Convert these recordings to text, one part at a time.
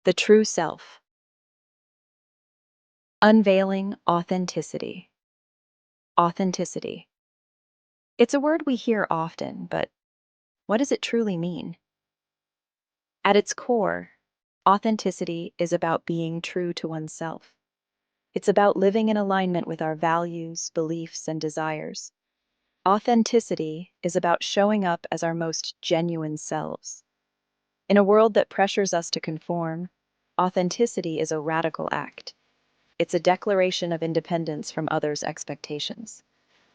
The true self. Unveiling authenticity. Authenticity. It's a word we hear often, but what does it truly mean? At its core, authenticity is about being true to oneself. It's about living in alignment with our values, beliefs, and desires. Authenticity is about showing up as our most genuine selves. In a world that pressures us to conform, authenticity is a radical act. It's a declaration of independence from others' expectations.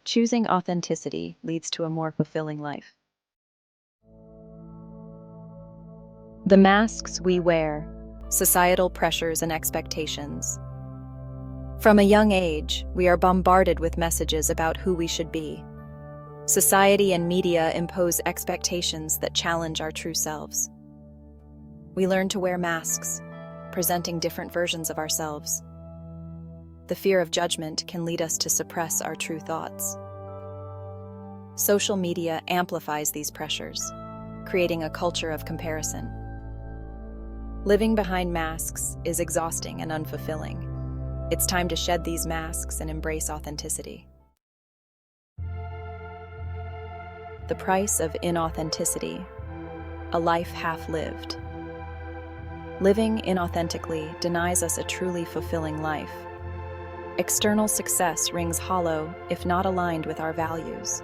Choosing authenticity leads to a more fulfilling life. The masks we wear, societal pressures and expectations. From a young age, we are bombarded with messages about who we should be. Society and media impose expectations that challenge our true selves. We learn to wear masks, presenting different versions of ourselves. The fear of judgment can lead us to suppress our true thoughts. Social media amplifies these pressures, creating a culture of comparison. Living behind masks is exhausting and unfulfilling. It's time to shed these masks and embrace authenticity. The price of inauthenticity, a life half-lived. Living inauthentically denies us a truly fulfilling life. External success rings hollow if not aligned with our values.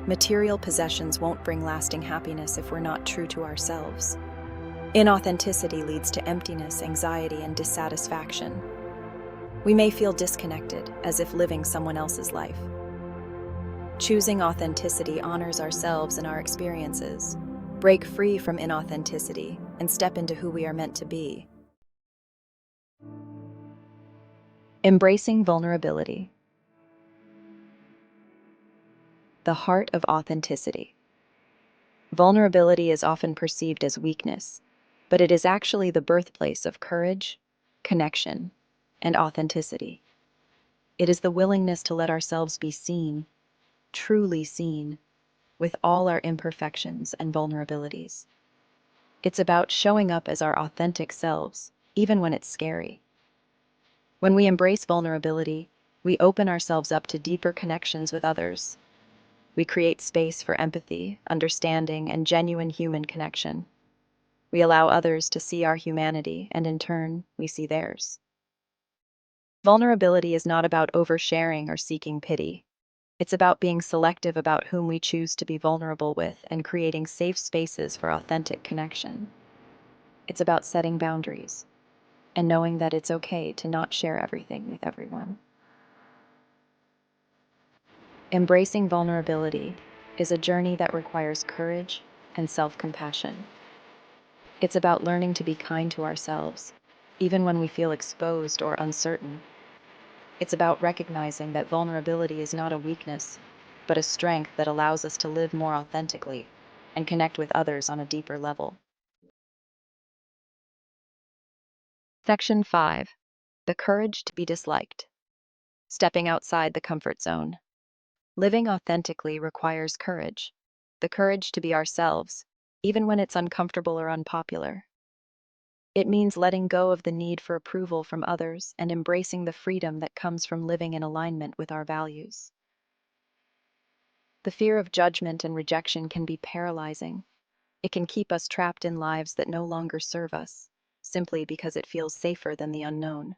Material possessions won't bring lasting happiness if we're not true to ourselves. Inauthenticity leads to emptiness, anxiety, and dissatisfaction. We may feel disconnected, as if living someone else's life. Choosing authenticity honors ourselves and our experiences. Break free from inauthenticity and step into who we are meant to be. Embracing vulnerability. The heart of authenticity. Vulnerability is often perceived as weakness, but it is actually the birthplace of courage, connection, and authenticity. It is the willingness to let ourselves be seen, truly seen, with all our imperfections and vulnerabilities. It's about showing up as our authentic selves, even when it's scary. When we embrace vulnerability, we open ourselves up to deeper connections with others. We create space for empathy, understanding, and genuine human connection. We allow others to see our humanity, and in turn, we see theirs. Vulnerability is not about oversharing or seeking pity. It's about being selective about whom we choose to be vulnerable with and creating safe spaces for authentic connection. It's about setting boundaries and knowing that it's okay to not share everything with everyone. Embracing vulnerability is a journey that requires courage and self-compassion. It's about learning to be kind to ourselves, even when we feel exposed or uncertain. It's about recognizing that vulnerability is not a weakness, but a strength that allows us to live more authentically and connect with others on a deeper level. Section 5. The courage to be disliked. Stepping outside the comfort zone. Living authentically requires courage. The courage to be ourselves, even when it's uncomfortable or unpopular. It means letting go of the need for approval from others and embracing the freedom that comes from living in alignment with our values. The fear of judgment and rejection can be paralyzing. It can keep us trapped in lives that no longer serve us, simply because it feels safer than the unknown.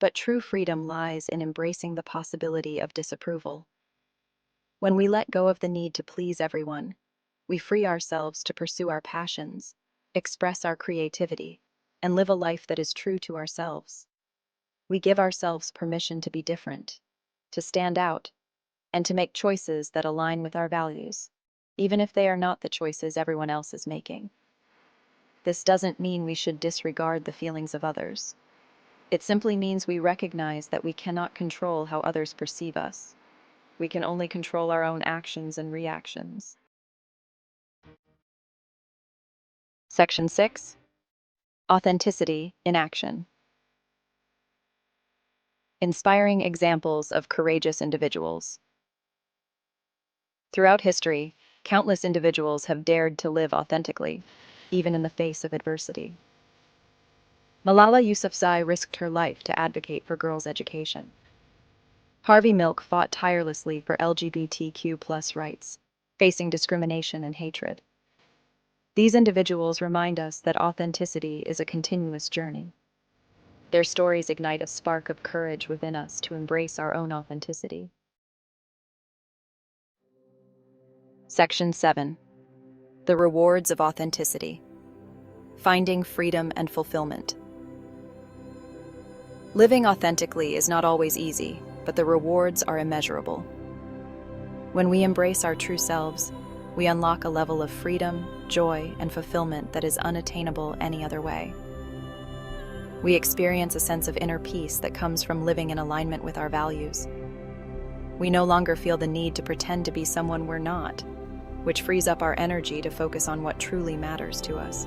But true freedom lies in embracing the possibility of disapproval. When we let go of the need to please everyone, we free ourselves to pursue our passions, express our creativity, and live a life that is true to ourselves. We give ourselves permission to be different, to stand out, and to make choices that align with our values, even if they are not the choices everyone else is making. This doesn't mean we should disregard the feelings of others. It simply means we recognize that we cannot control how others perceive us. We can only control our own actions and reactions. Section 6. Authenticity in action. Inspiring examples of courageous individuals. Throughout history, countless individuals have dared to live authentically, even in the face of adversity. Malala Yousafzai risked her life to advocate for girls' education. Harvey Milk fought tirelessly for LGBTQ+ rights, facing discrimination and hatred. These individuals remind us that authenticity is a continuous journey. Their stories ignite a spark of courage within us to embrace our own authenticity. Section 7. The rewards of authenticity. Finding freedom and fulfillment. Living authentically is not always easy, but the rewards are immeasurable. When we embrace our true selves, we unlock a level of freedom, joy, and fulfillment that is unattainable any other way. We experience a sense of inner peace that comes from living in alignment with our values. We no longer feel the need to pretend to be someone we're not, which frees up our energy to focus on what truly matters to us.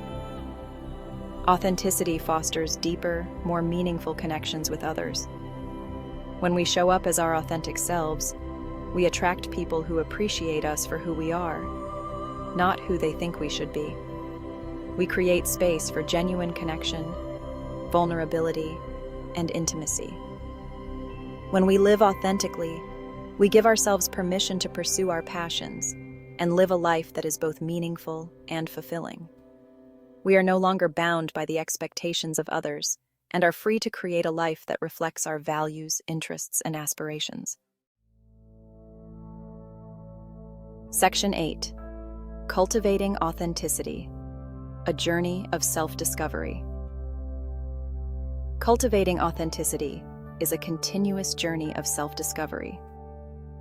Authenticity fosters deeper, more meaningful connections with others. When we show up as our authentic selves, we attract people who appreciate us for who we are, not who they think we should be. We create space for genuine connection, vulnerability, and intimacy. When we live authentically, we give ourselves permission to pursue our passions and live a life that is both meaningful and fulfilling. We are no longer bound by the expectations of others and are free to create a life that reflects our values, interests, and aspirations. Section 8. Cultivating authenticity. A journey of self-discovery. Cultivating authenticity is a continuous journey of self-discovery,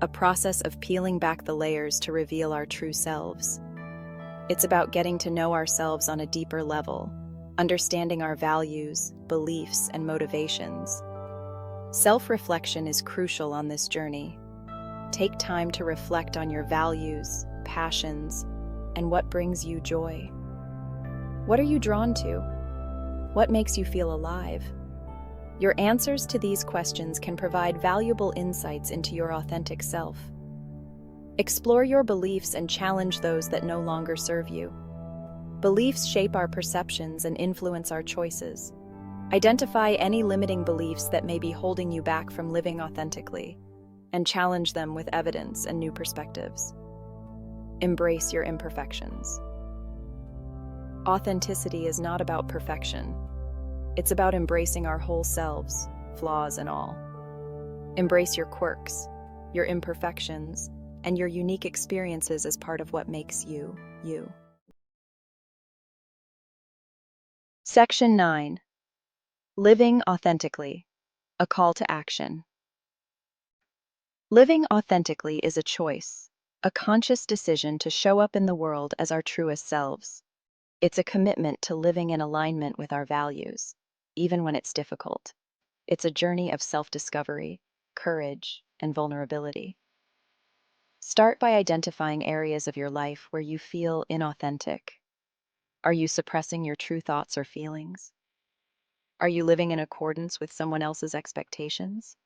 a process of peeling back the layers to reveal our true selves. It's about getting to know ourselves on a deeper level, understanding our values, beliefs, and motivations. Self-reflection is crucial on this journey. Take time to reflect on your values, passions, and what brings you joy. What are you drawn to? What makes you feel alive? Your answers to these questions can provide valuable insights into your authentic self. Explore your beliefs and challenge those that no longer serve you. Beliefs shape our perceptions and influence our choices. Identify any limiting beliefs that may be holding you back from living authentically, and challenge them with evidence and new perspectives. Embrace your imperfections. Authenticity is not about perfection. It's about embracing our whole selves, flaws and all. Embrace your quirks, your imperfections, and your unique experiences as part of what makes you, you. Section 9. Living authentically. A call to action. Living authentically is a choice, a conscious decision to show up in the world as our truest selves. It's a commitment to living in alignment with our values, even when it's difficult. It's a journey of self-discovery, courage, and vulnerability. Start by identifying areas of your life where you feel inauthentic. Are you suppressing your true thoughts or feelings? Are you living in accordance with someone else's expectations?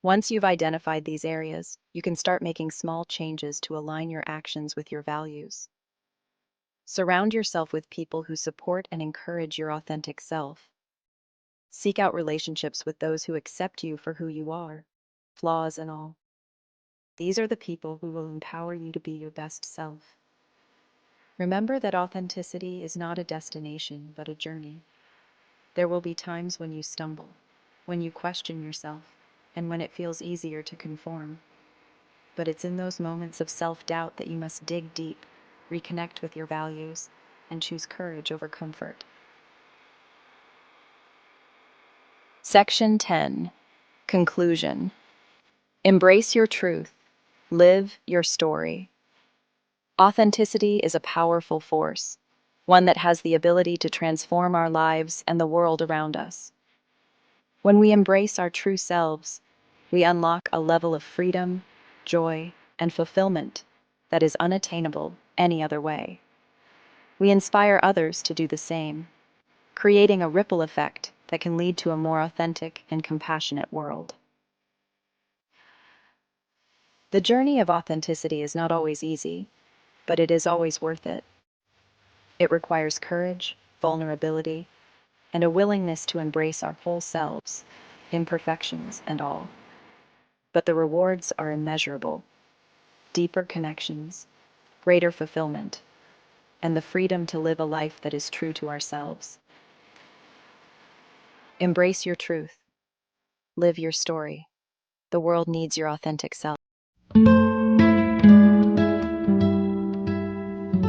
Once you've identified these areas, you can start making small changes to align your actions with your values. Surround yourself with people who support and encourage your authentic self. Seek out relationships with those who accept you for who you are, flaws and all. These are the people who will empower you to be your best self. Remember that authenticity is not a destination, but a journey. There will be times when you stumble, when you question yourself, and when it feels easier to conform. But it's in those moments of self-doubt that you must dig deep, reconnect with your values, and choose courage over comfort. Section 10. Conclusion. Embrace your truth. Live your story. Authenticity is a powerful force, one that has the ability to transform our lives and the world around us. When we embrace our true selves, we unlock a level of freedom, joy, and fulfillment that is unattainable any other way. We inspire others to do the same, creating a ripple effect that can lead to a more authentic and compassionate world. The journey of authenticity is not always easy, but it is always worth it. It requires courage, vulnerability, and a willingness to embrace our whole selves, imperfections and all. But the rewards are immeasurable: deeper connections, greater fulfillment, and the freedom to live a life that is true to ourselves. Embrace your truth. Live your story. The world needs your authentic self.